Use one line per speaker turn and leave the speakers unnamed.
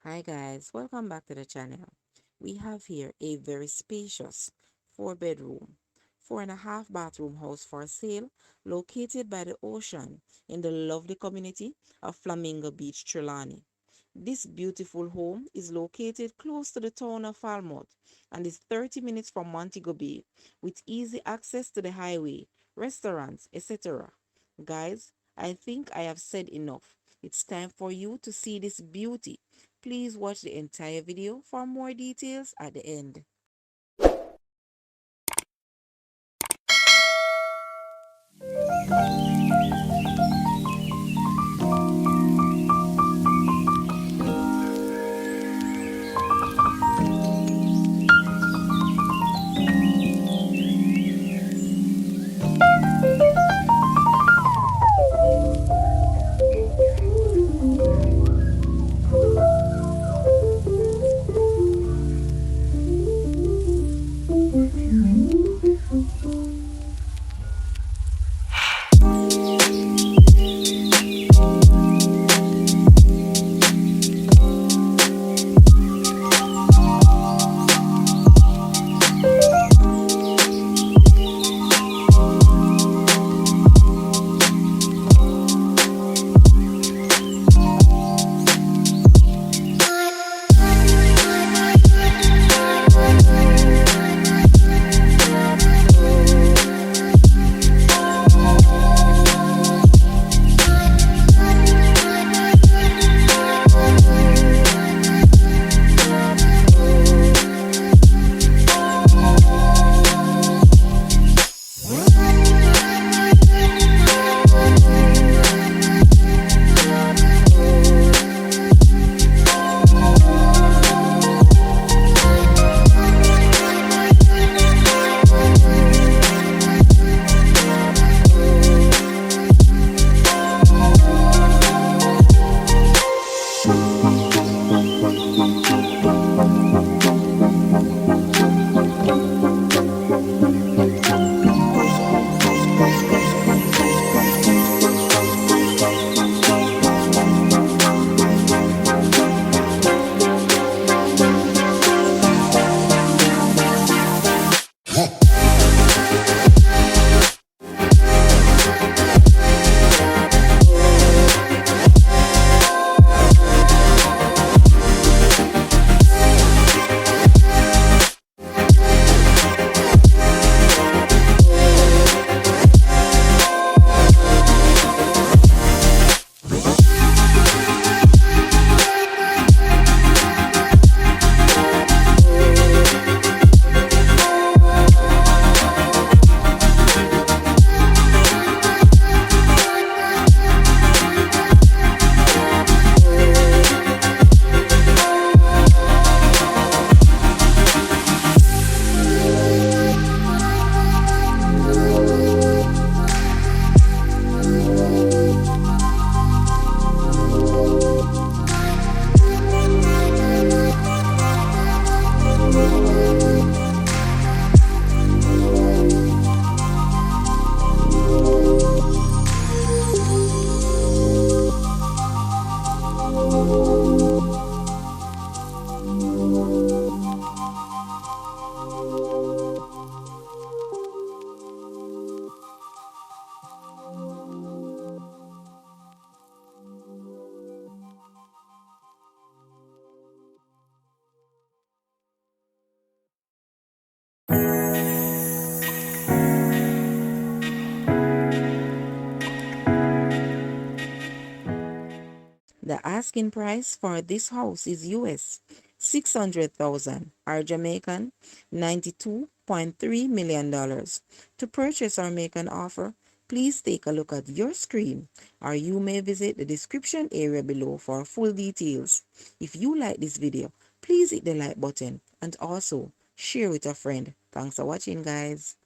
Hi guys, welcome back to the channel. We have here a very spacious 4-bedroom, 4.5 bathroom house for sale located by the ocean in the lovely community of Flamingo Beach, Trelawny. This beautiful home is located close to the town of Falmouth and is 30 minutes from Montego Bay with easy access to the highway, restaurants, etc. Guys, I think I have said enough. It's time for you to see this beauty. Please watch the entire video for more details at the end. The asking price for this house is US 600,000 or Jamaican $92.3 million. To purchase or make an offer, please take a look at your screen or you may visit the description area below for full details. If you like this video, please hit the like button and also share with a friend. Thanks for watching, guys.